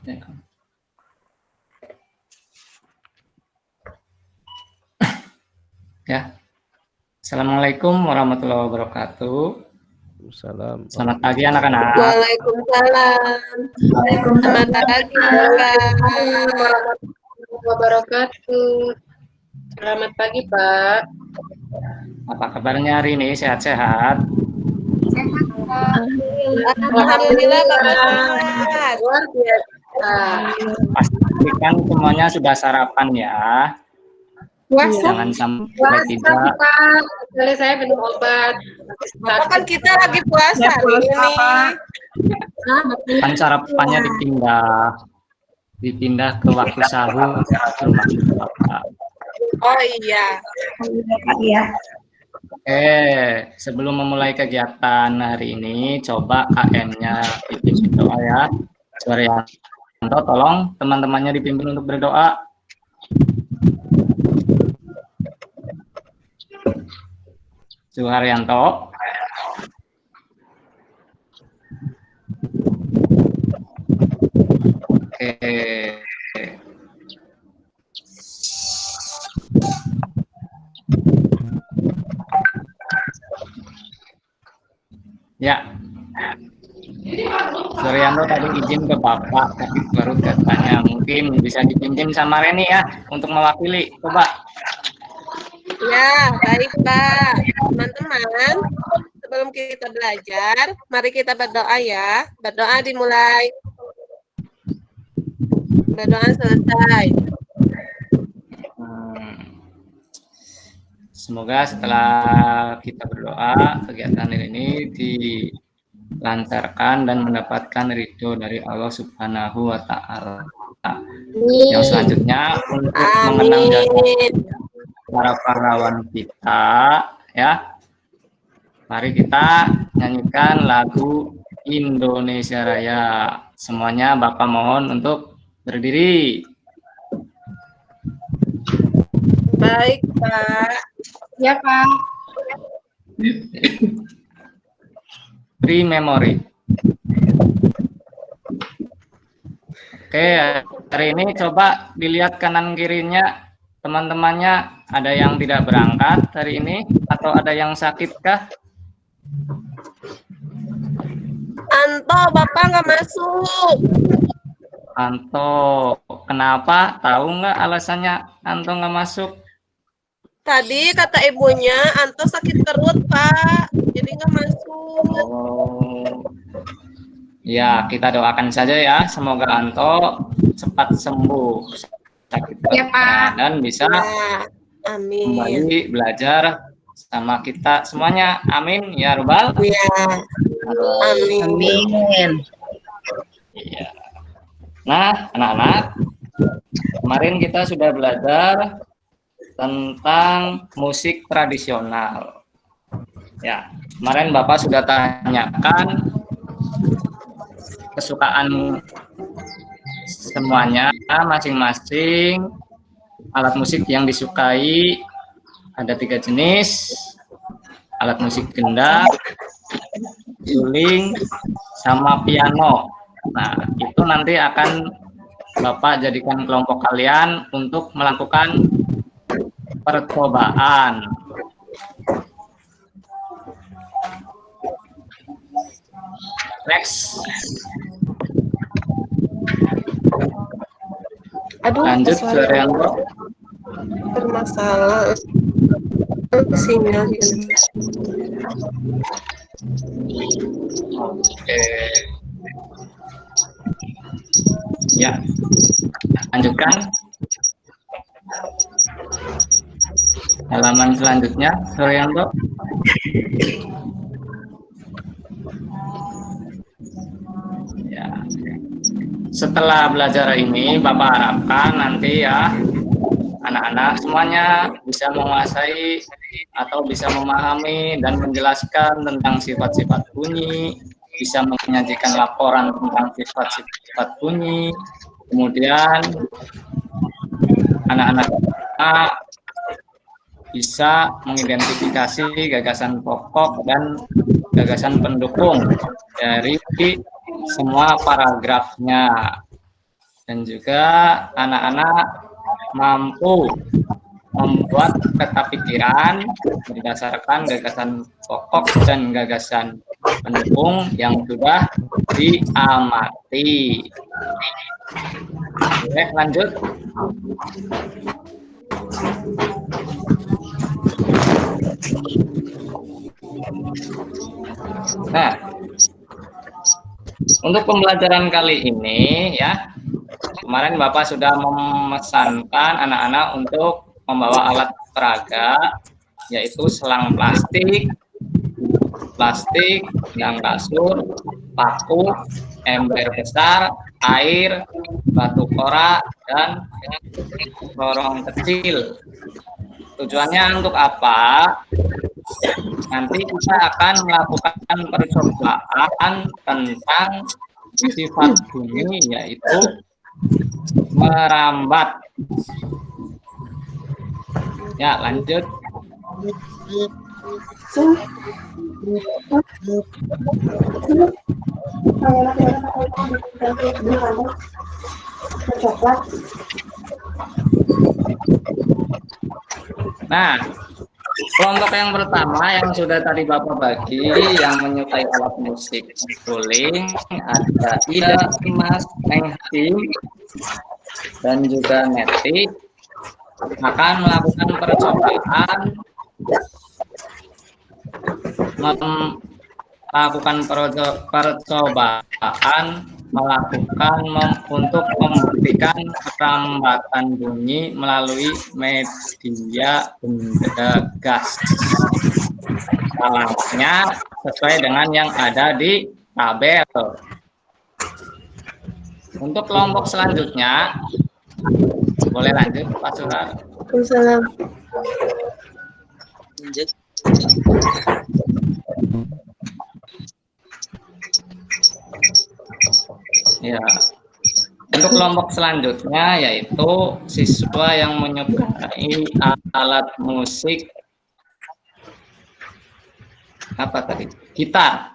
Ya. Assalamualaikum warahmatullahi wabarakatuh. Selamat pagi anak-anak. Waalaikumsalam. Selamat pagi warahmatullahi wabarakatuh. Selamat pagi Pak. Apa kabarnya hari ini? Sehat-sehat? Alhamdulillah Bapak. Luar biasa. Pastikan semuanya sudah sarapan ya. Jangan sampai tidak. Sekali saya minum obat. Kan kita lagi puasa ini. Kan sarapannya dipindah ke waktu sahur ke rumah Bapak. Oh iya. Iya. Sebelum memulai kegiatan hari ini, coba KM-nya dipimpin doa ya. Suharyanto, tolong teman-temannya dipimpin untuk berdoa. Suharyanto. Ya. Suharyanto tadi izin ke Bapak, tapi baru katanya mungkin bisa dipimpin sama Reni ya untuk mewakili. Coba. Ya, baik Pak. Teman-teman, sebelum kita belajar, mari kita berdoa ya. Berdoa dimulai. Berdoa selesai. Semoga setelah kita berdoa, kegiatan ini dilancarkan dan mendapatkan ridho dari Allah Subhanahu wa Ta'ala. Yang selanjutnya untuk mengenang jasa para pahlawan kita, ya. Mari kita nyanyikan lagu Indonesia Raya. Semuanya Bapak mohon untuk berdiri. Baik, Pak. Ya, Pak. Free memory. Oke, hari ini coba dilihat kanan kirinya. Teman-temannya ada yang tidak berangkat hari ini atau ada yang sakit kah? Anto, Bapak nggak masuk. Anto, kenapa? Tahu nggak alasannya Anto nggak masuk? Tadi kata ibunya Anto sakit perut, Pak. Jadi nggak masuk. Oh. Ya, kita doakan saja ya. Semoga Anto cepat sembuh. Ya, Pak. Dan bisa amin. Kembali belajar sama kita semuanya. Amin ya Rabbal. Ya. Amin. Iya. Nah, anak-anak, kemarin kita sudah belajar tentang musik tradisional. Ya, kemarin Bapak sudah tanyakan kesukaan semuanya masing-masing. Alat musik yang disukai ada 3 jenis, alat musik gendang, suling, sama piano. Nah, itu nanti akan Bapak jadikan kelompok kalian untuk melakukan percobaan. Next. Aduh, lanjut Suharyanto. Bermasalah sinyal. Oke. Ya, lanjutkan. Halaman selanjutnya, Suharyanto. Ya. Setelah belajar ini, Bapak harapkan nanti ya anak-anak semuanya bisa menguasai atau bisa memahami dan menjelaskan tentang sifat-sifat bunyi, bisa menyajikan laporan tentang sifat-sifat bunyi. Kemudian anak-anak bisa mengidentifikasi gagasan pokok dan gagasan pendukung dari semua paragrafnya. dan juga anak-anak mampu membuat peta pikiran berdasarkan gagasan pokok dan gagasan pendukung yang sudah diamati. Oke, lanjut. Nah, untuk pembelajaran kali ini ya, kemarin Bapak sudah memesankan anak-anak untuk membawa alat peraga, yaitu selang plastik, yang kasur, paku, ember besar, air, batu kora, dan lorong kecil. Tujuannya untuk apa? Nanti kita akan melakukan percobaan tentang sifat bunyi, yaitu merambat. Ya, lanjut. Nah, kelompok yang pertama yang sudah tadi Bapak bagi, yang menyukai alat musik suling, ada Ida, Mas, Neng, dan juga Neti, akan melakukan percobaan untuk membuktikan perambatan bunyi melalui media benda gas. Salahnya sesuai dengan yang ada di tabel. Untuk kelompok selanjutnya, boleh lanjut Pak Suhar. Waalaikumsalam. Ya. Untuk kelompok selanjutnya yaitu siswa yang menyukai alat musik apa tadi? Gitar.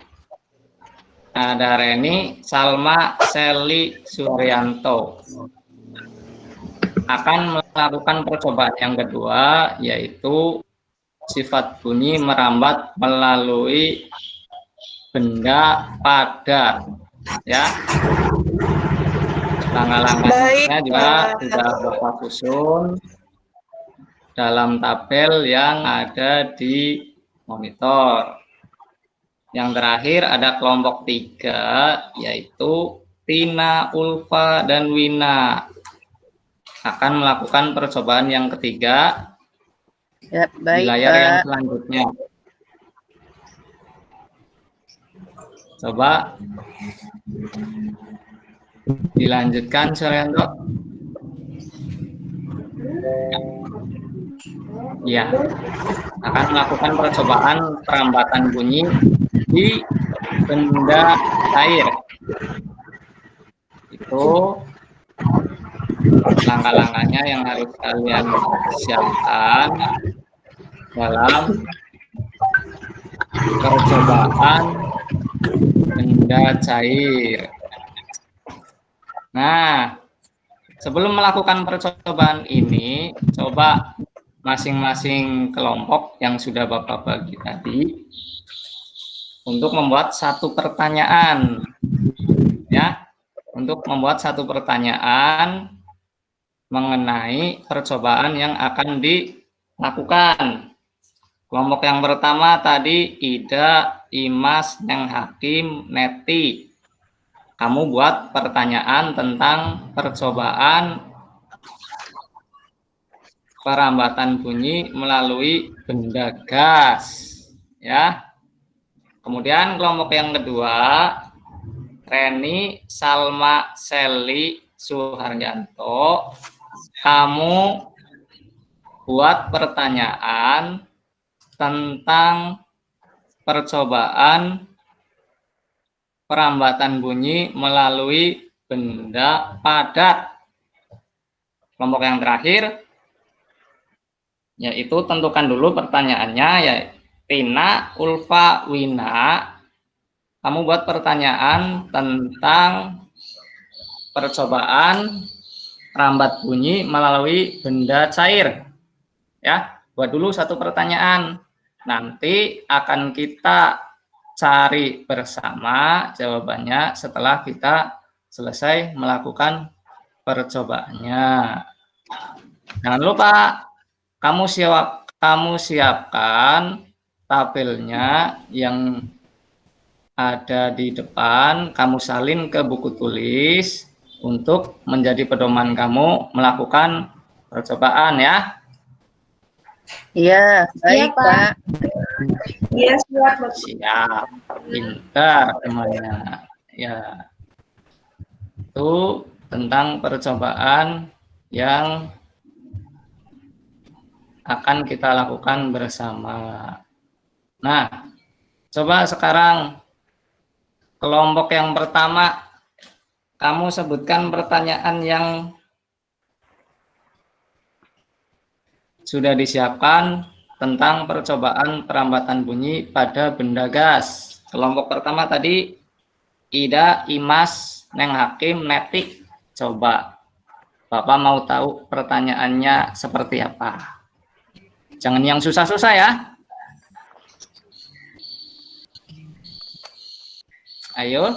Ada Reni, Salma, Seli, Suryanto. Akan melakukan percobaan yang kedua, yaitu sifat bunyi merambat melalui benda padat. Ya, langkah-langkahnya juga sudah Bapak susun dalam tabel yang ada di monitor. Yang terakhir ada kelompok 3, yaitu Tina, Ulfa, dan Wina. Akan melakukan percobaan yang ketiga Ya, baik, di layar yang selanjutnya. Coba dilanjutkan, Suryanto. Ya, akan melakukan percobaan perambatan bunyi di benda cair. Itu langkah-langkahnya yang harus kalian siapkan dalam percobaan benda cair. Nah, sebelum melakukan percobaan ini, coba masing-masing kelompok yang sudah Bapak bagi tadi untuk membuat satu pertanyaan, ya, untuk membuat satu pertanyaan mengenai percobaan yang akan dilakukan. Kelompok yang pertama tadi Ida, Imas, Neng Hakim, Neti. Kamu buat pertanyaan tentang percobaan perambatan bunyi melalui benda gas, ya. Kemudian kelompok yang kedua, Reni, Salma, Seli, Suharyanto, kamu buat pertanyaan tentang percobaan perambatan bunyi melalui benda padat. Kelompok yang terakhir, yaitu tentukan dulu pertanyaannya, ya Tina, Ulfa, Wina. Kamu buat pertanyaan tentang percobaan merambat bunyi melalui benda cair. Ya, buat dulu satu pertanyaan. Nanti akan kita cari bersama jawabannya setelah kita selesai melakukan percobaannya. Jangan lupa kamu siapkan tabelnya yang ada di depan, kamu salin ke buku tulis untuk menjadi pedoman kamu melakukan percobaan ya. Iya, baik, Pak. Pak. Iya, siap. Siap, pintar temannya. Ya, itu tentang percobaan yang akan kita lakukan bersama. Nah, coba sekarang kelompok yang pertama, kamu sebutkan pertanyaan yang sudah disiapkan tentang percobaan perambatan bunyi pada benda gas. Kelompok pertama tadi Ida, Imas, Neng Hakim, Netik. Coba Bapak mau tahu pertanyaannya seperti apa. Jangan yang susah-susah ya. Ayo.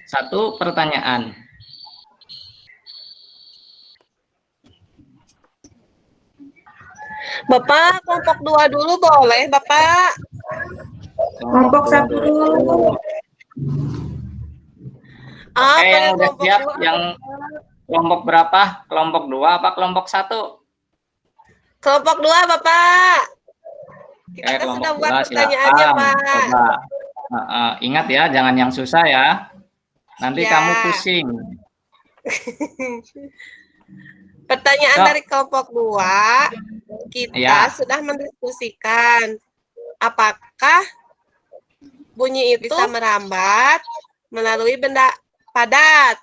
Satu pertanyaan. Bapak, kelompok 2 dulu boleh, Bapak? Kelompok 1 dulu. Ah, Oke, yang pengen udah kelompok siap, 2. yang kelompok berapa? Kelompok 2 apa kelompok 1? Kelompok 2, Bapak. Kita Oke, kan sudah kelompok buat 2 pertanyaannya, silakan. Pak. Coba. Ingat ya, jangan yang susah ya. Nanti Ya. kamu pusing. Pertanyaan Sok. dari kelompok 2, kita Ya. sudah mendiskusikan apakah bunyi itu bisa merambat melalui benda padat.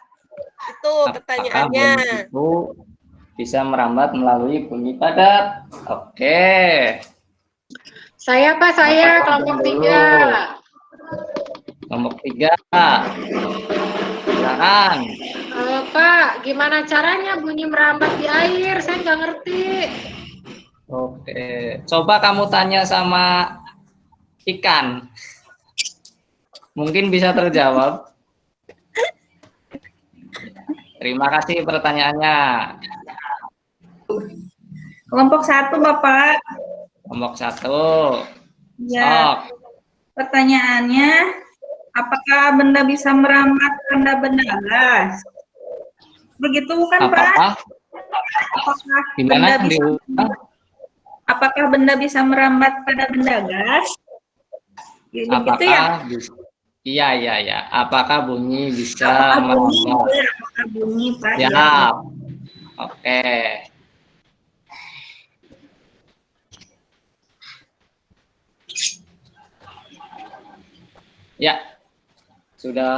Itu pertanyaannya. Apakah bunyi itu bisa merambat melalui bunyi padat? Oke. Saya, Pak, saya kelompok 3. Kelompok 3. Silakan. Pak, gimana caranya bunyi merambat di air? Saya nggak ngerti. Oke. Coba kamu tanya sama ikan. Mungkin bisa terjawab. Terima kasih pertanyaannya. Kelompok 1, Bapak. Kelompok 1. Ya, Sok. pertanyaannya, apakah benda bisa merambat pada benda gas? Begitu kan, Pak? Apakah? Apakah Gimana? benda bisa, Diulang? apakah benda bisa merambat pada benda gas? Ya, begitu ya? Apakah bisa? Iya. Apakah bunyi bisa Apakah bunyi, merambat? ya? Apakah bunyi, Pak? Ya. Siap. Oke. Ya, sudah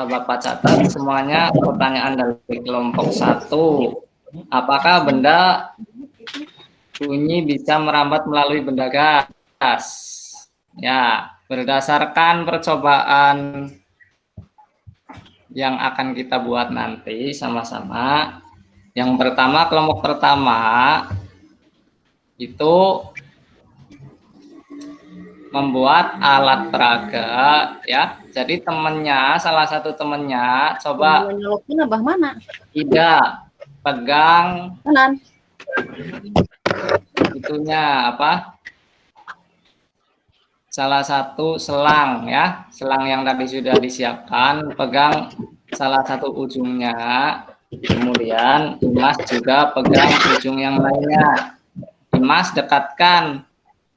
Bapak catat semuanya pertanyaan dari kelompok 1. Apakah benda bunyi bisa merambat melalui benda gas? Ya, berdasarkan percobaan yang akan kita buat nanti sama-sama. Yang pertama, kelompok pertama itu membuat alat peraga ya. Jadi temennya, salah satu temennya coba Nyolokin abah mana? Ida pegang Kanan. itunya apa? Salah satu selang ya, selang yang tadi sudah disiapkan, pegang salah satu ujungnya. Kemudian Dimas juga pegang ujung yang lainnya. Dimas dekatkan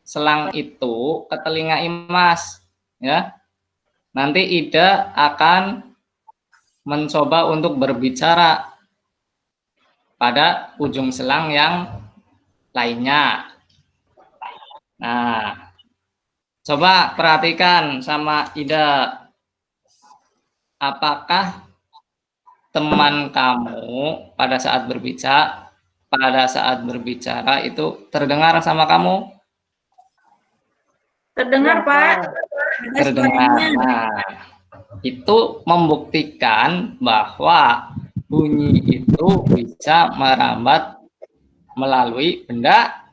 selang itu ke telinga Imas ya. Nanti Ida akan mencoba untuk berbicara pada ujung selang yang lainnya. Nah, coba perhatikan sama Ida. Apakah teman kamu pada saat berbicara itu terdengar sama kamu? Terdengar, Pak. Ada Terdengar. suaranya. Nah, itu membuktikan bahwa bunyi itu bisa merambat melalui benda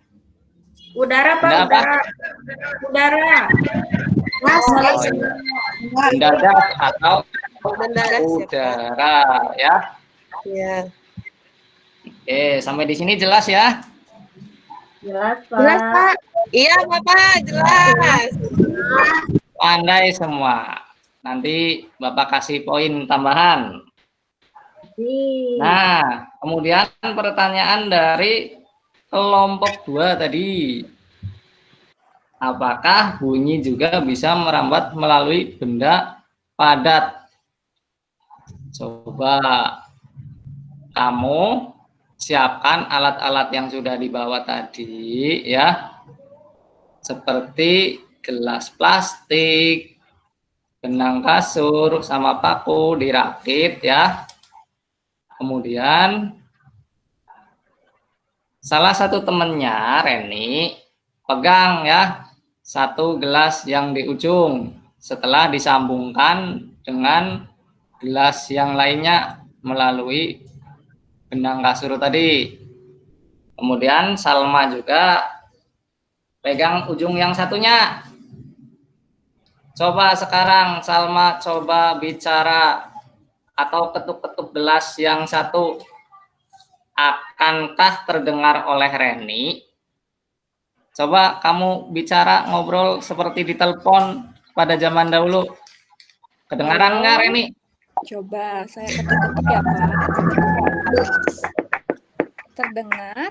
Udara, Pak. Benda apa? Udara. Oh, iya. Benda gas atau Benda gas ya, Pak. udara ya. Ya. Oke, sampai di sini jelas ya? Jelas, Pak. Jelas, Pak. Iya, Bapak, jelas. Pandai semua. Nanti Bapak kasih poin tambahan. Nah, kemudian pertanyaan dari kelompok 2 tadi. Apakah bunyi juga bisa merambat melalui benda padat? Coba kamu siapkan alat-alat yang sudah dibawa tadi ya. Seperti gelas plastik, benang kasur, sama paku dirakit ya. Kemudian salah satu temennya, Reni, pegang ya satu gelas yang di ujung setelah disambungkan dengan gelas yang lainnya melalui benang kasur tadi. Kemudian Salma juga pegang ujung yang satunya. Coba sekarang Salma coba bicara atau ketuk-ketuk gelas yang satu. Akankah terdengar oleh Reni? Coba kamu bicara ngobrol seperti di telepon pada zaman dahulu. Kedengaran nggak, Reni? Coba saya ketuk-ketuk ya, Pak. Terdengar?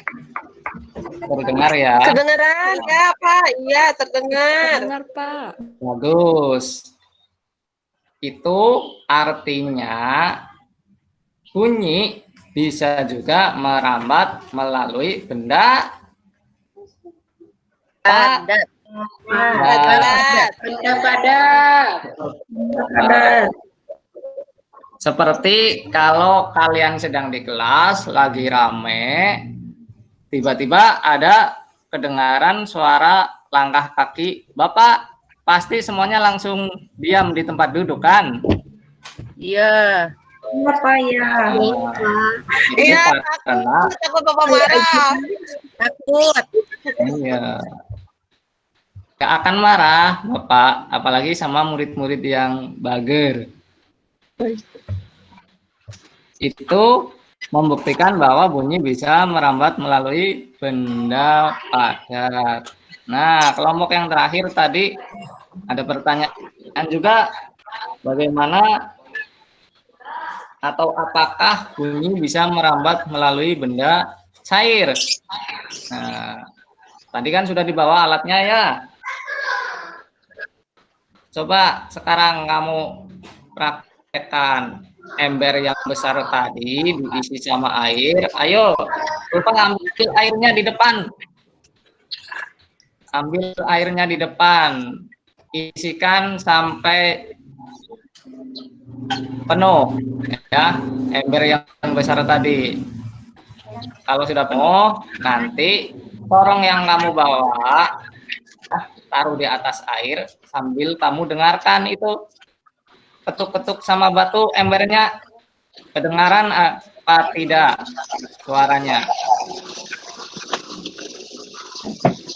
Terdengar ya? Kedengeran ya, Pak. Iya, terdengar. Terdengar, Pak. Bagus. Itu artinya bunyi bisa juga merambat melalui benda Padat. Padat. Benda padat. Seperti kalau kalian sedang di kelas lagi rame, tiba-tiba ada kedengaran suara langkah kaki Bapak, pasti semuanya langsung diam di tempat duduk kan? Iya. Apa ya? Iya, karena takut Bapak marah. Takut. iya. Gak akan marah Bapak, apalagi sama murid-murid yang bager. Itu membuktikan bahwa bunyi bisa merambat melalui benda padat. Nah, kelompok yang terakhir tadi ada pertanyaan juga, bagaimana atau apakah bunyi bisa merambat melalui benda cair? Nah, tadi kan sudah dibawa alatnya ya. Coba sekarang kamu praktekkan ember yang besar tadi diisi sama air. Ayo, lupa ambil airnya di depan. Ambil airnya di depan. Isikan sampai penuh ya, ember yang besar tadi. Kalau sudah penuh, nanti korong yang kamu bawa taruh di atas air sambil kamu dengarkan itu ketuk-ketuk sama batu embernya, kedengaran apa tidak suaranya?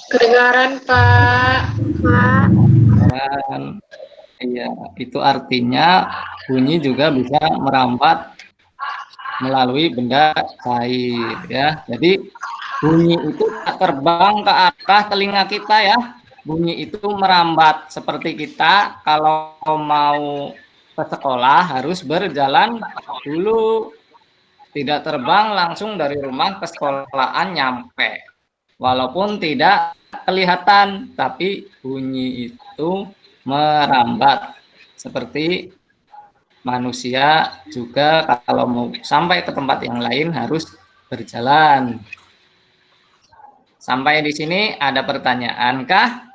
Kedengaran, Pak. Dan iya, itu artinya bunyi juga bisa merambat melalui benda cair ya. Jadi bunyi itu terbang ke arah telinga kita ya. Bunyi itu merambat seperti kita kalau mau ke sekolah harus berjalan dulu. Tidak terbang langsung dari rumah ke sekolahan nyampe. Walaupun tidak kelihatan, tapi bunyi itu merambat. Seperti manusia juga kalau mau sampai ke tempat yang lain harus berjalan. Sampai di sini ada pertanyaan kah?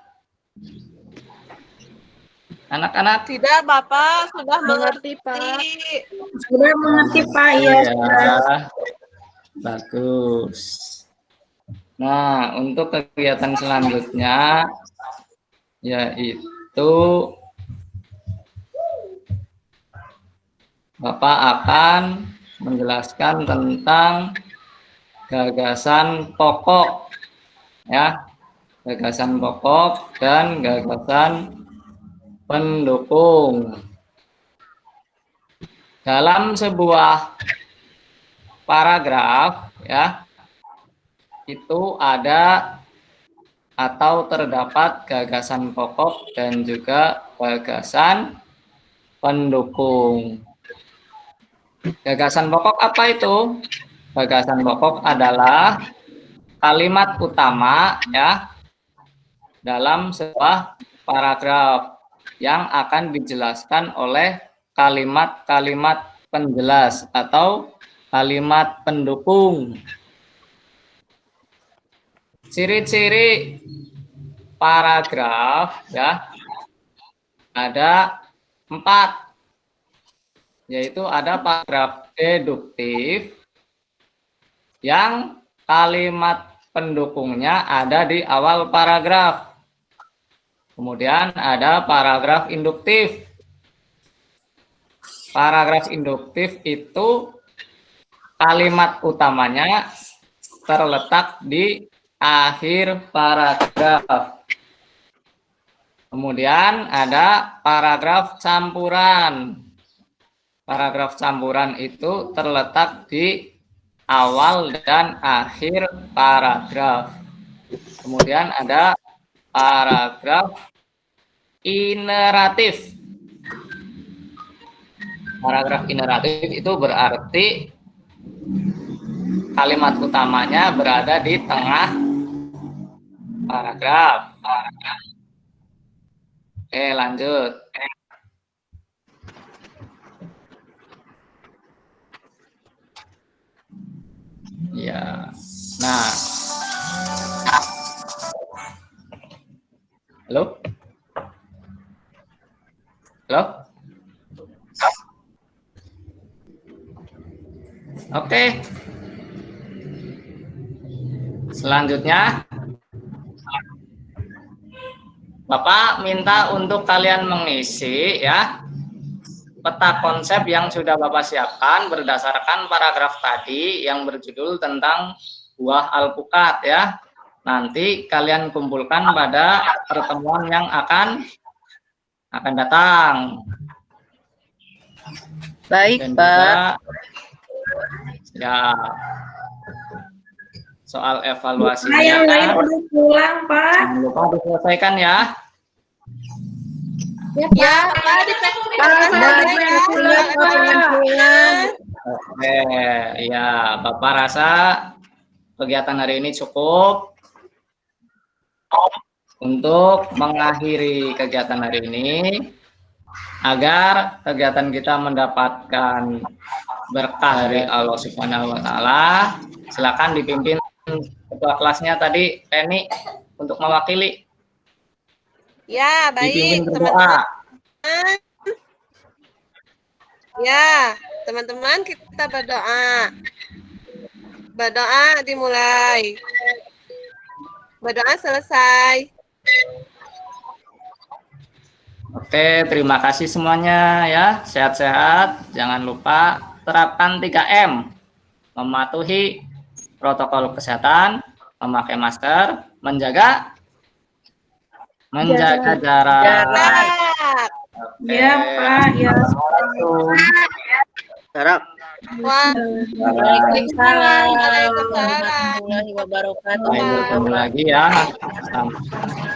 Anak-anak? Tidak, Bapak sudah mengerti. Pak. Sudah mengerti, Pak. Ya. Bagus. Nah, untuk kegiatan selanjutnya yaitu Bapak akan menjelaskan tentang gagasan pokok, ya, gagasan pokok dan gagasan pendukung. Dalam sebuah paragraf, ya, itu ada atau terdapat gagasan pokok dan juga gagasan pendukung. Gagasan pokok apa itu? Gagasan pokok adalah kalimat utama, ya, dalam sebuah paragraf yang akan dijelaskan oleh kalimat-kalimat penjelas atau kalimat pendukung. Ciri-ciri paragraf, ya, ada 4, yaitu ada paragraf deduktif yang kalimat pendukungnya ada di awal paragraf. Kemudian ada paragraf induktif. Paragraf induktif itu kalimat utamanya terletak di akhir paragraf. Kemudian ada paragraf campuran. Paragraf campuran itu terletak di awal dan akhir paragraf. Kemudian ada paragraf ineratif. Paragraf ineratif itu berarti kalimat utamanya berada di tengah paragraf. Oke, lanjut. Ya. Nah. Halo? Halo? Oke. Selanjutnya, Bapak minta untuk kalian mengisi, ya, peta konsep yang sudah Bapak siapkan berdasarkan paragraf tadi yang berjudul tentang buah alpukat, ya. Nanti kalian kumpulkan pada pertemuan yang akan datang. Baik, Dan Pak. juga, ya, soal evaluasinya, Yang lain udah pulang, Pak. jangan lupa diselesaikan, ya. Ya, Pak, Oke, ya, Bapak rasa kegiatan hari ini cukup untuk mengakhiri kegiatan hari ini. Agar kegiatan kita mendapatkan berkah dari Allah Subhanahu wa Ta'ala, silakan dipimpin ketua kelasnya tadi, Reni, untuk mewakili. Ya, baik, Dipimpin teman-teman. berdoa. Ya, teman-teman, kita berdoa. Berdoa dimulai. Berdoa selesai. Oke, terima kasih semuanya, ya. Sehat-sehat. Jangan lupa terapkan 3M. Mematuhi protokol kesehatan, memakai masker, menjaga jarak. Jarak. Oke. Ya, Pak. Ya. Assalamualaikum. Waalaikumsalam warahmatullahi wabarakatuh. Sampai bertemu lagi, ya. Sampai.